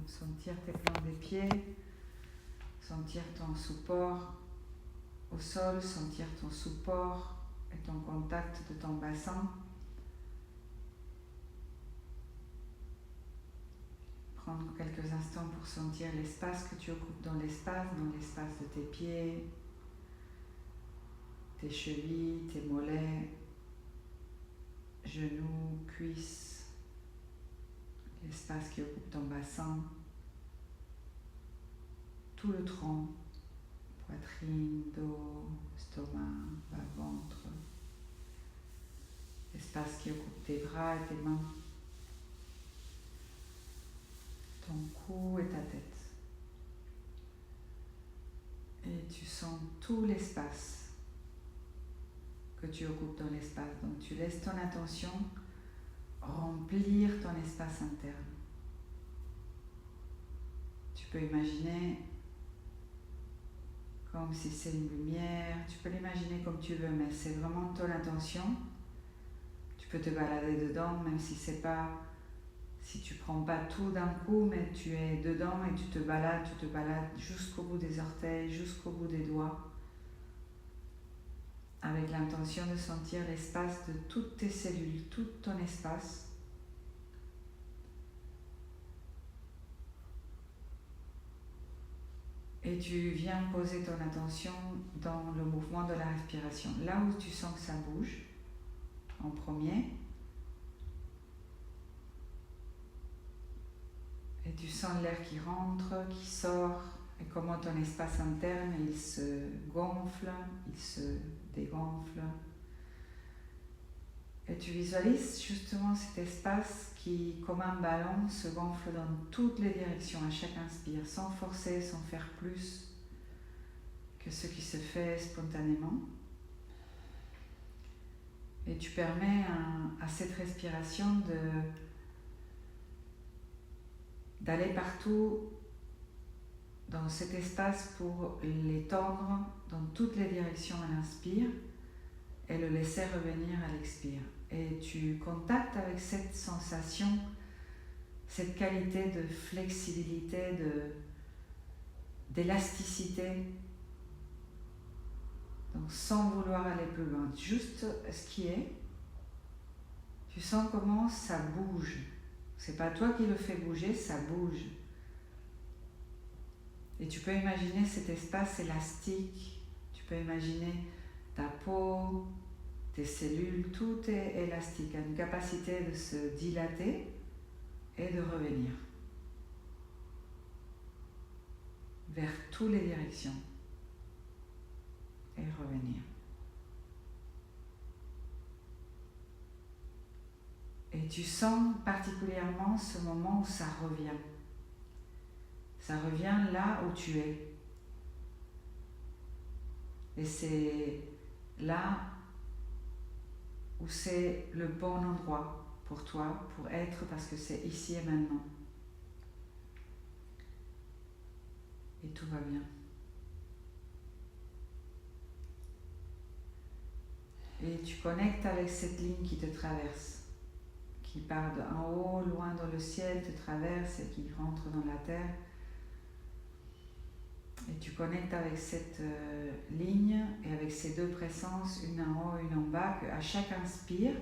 sentir tes plans des pieds, sentir ton support au sol, sentir ton support et ton contact de ton bassin. Prendre quelques instants pour sentir l'espace que tu occupes dans l'espace de tes pieds, tes chevilles, tes mollets, genoux, cuisses, l'espace qui occupe ton bassin, tout le tronc, poitrine, dos, estomac, bas-ventre, l'espace qui occupe tes bras et tes mains, ton cou et ta tête. Et tu sens tout l'espace que tu occupes dans l'espace. Donc tu laisses ton attention remplir ton espace interne. Tu peux imaginer comme si c'est une lumière, tu peux l'imaginer comme tu veux, mais c'est vraiment ton attention. Tu peux te balader dedans, même si c'est pas, si tu prends pas tout d'un coup, mais tu es dedans et tu te balades jusqu'au bout des orteils, jusqu'au bout des doigts, avec l'intention de sentir l'espace de toutes tes cellules, tout ton espace. Et tu viens poser ton attention dans le mouvement de la respiration. Là où tu sens que ça bouge, en premier. Et tu sens l'air qui rentre, qui sort, et comment ton espace interne, il se gonfle, il se dégonfle. Et tu visualises justement cet espace qui, comme un ballon, se gonfle dans toutes les directions à chaque inspire, sans forcer, sans faire plus que ce qui se fait spontanément. Et tu permets à cette respiration d'aller partout dans cet espace pour l'étendre dans toutes les directions à l'inspire et le laisser revenir à l'expire. Et tu contactes avec cette sensation, cette qualité de flexibilité, d'élasticité, donc sans vouloir aller plus loin, juste ce qui est. Tu sens comment ça bouge. C'est pas toi qui le fais bouger, ça bouge. Et tu peux imaginer cet espace élastique, tu peux imaginer ta peau, tes cellules, tout est élastique, a une capacité de se dilater et de revenir vers toutes les directions et revenir. Et tu sens particulièrement ce moment où ça revient. Ça revient là où tu es. Et c'est là où c'est le bon endroit pour toi, pour être, parce que c'est ici et maintenant. Et tout va bien. Et tu connectes avec cette ligne qui te traverse, qui part d'en haut, loin dans le ciel, te traverse et qui rentre dans la terre. Et tu connectes avec cette ligne et avec ces deux présences, une en haut, une en bas, qu'à chaque inspire,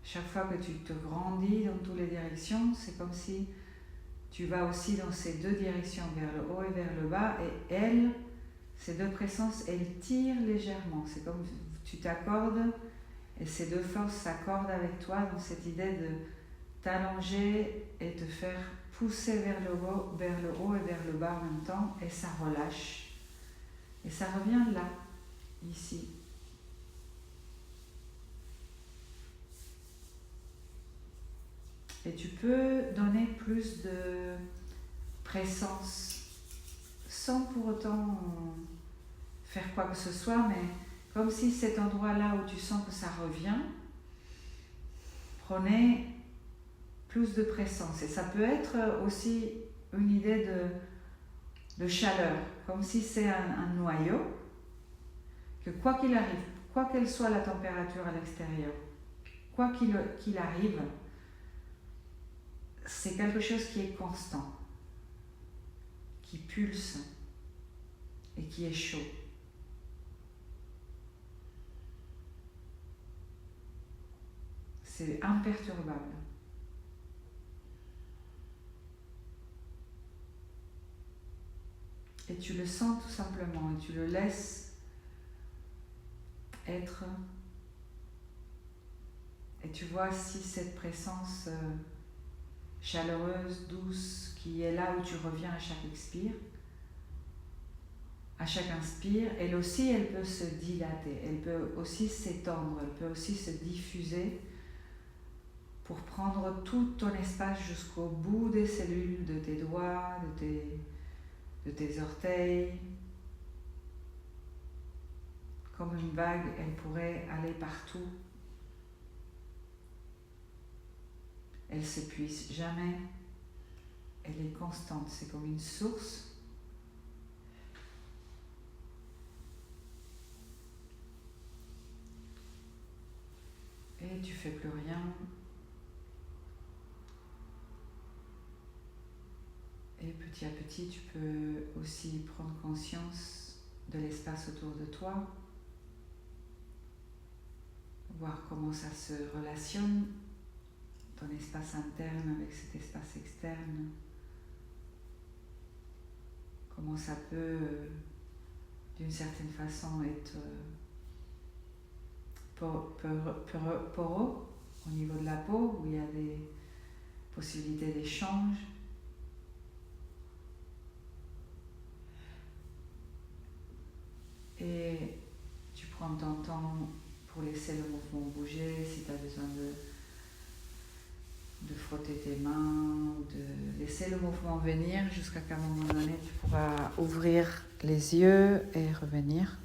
chaque fois que tu te grandis dans toutes les directions, c'est comme si tu vas aussi dans ces deux directions, vers le haut et vers le bas, et ces deux présences, elles tirent légèrement. C'est comme tu t'accordes et ces deux forces s'accordent avec toi dans cette idée de t'allonger et te faire pousser vers le haut et vers le bas en même temps, et ça relâche. Et ça revient là, ici. Et tu peux donner plus de présence, sans pour autant faire quoi que ce soit, mais comme si cet endroit-là où tu sens que ça revient, prenez plus de présence. Et ça peut être aussi une idée de chaleur, comme si c'est un noyau, que quoi qu'il arrive, quoi qu'elle soit la température à l'extérieur, quoi qu'il arrive, c'est quelque chose qui est constant, qui pulse et qui est chaud. C'est imperturbable. Et tu le sens tout simplement, et tu le laisses être. Et tu vois si cette présence chaleureuse, douce, qui est là où tu reviens à chaque expire, à chaque inspire, elle aussi, elle peut se dilater, elle peut aussi s'étendre, elle peut aussi se diffuser pour prendre tout ton espace jusqu'au bout des cellules de tes doigts, de tes orteils. Comme une vague, elle pourrait aller partout. Elle s'épuise jamais. Elle est constante. C'est comme une source. Et tu fais plus rien. Et petit à petit, tu peux aussi prendre conscience de l'espace autour de toi. Voir comment ça se relationne, ton espace interne avec cet espace externe. Comment ça peut, d'une certaine façon, être poreux au niveau de la peau, où il y a des possibilités d'échange. Et tu prends ton temps pour laisser le mouvement bouger, si tu as besoin de frotter tes mains, ou de laisser le mouvement venir jusqu'à qu'à un moment donné, tu pourras ouvrir les yeux et revenir.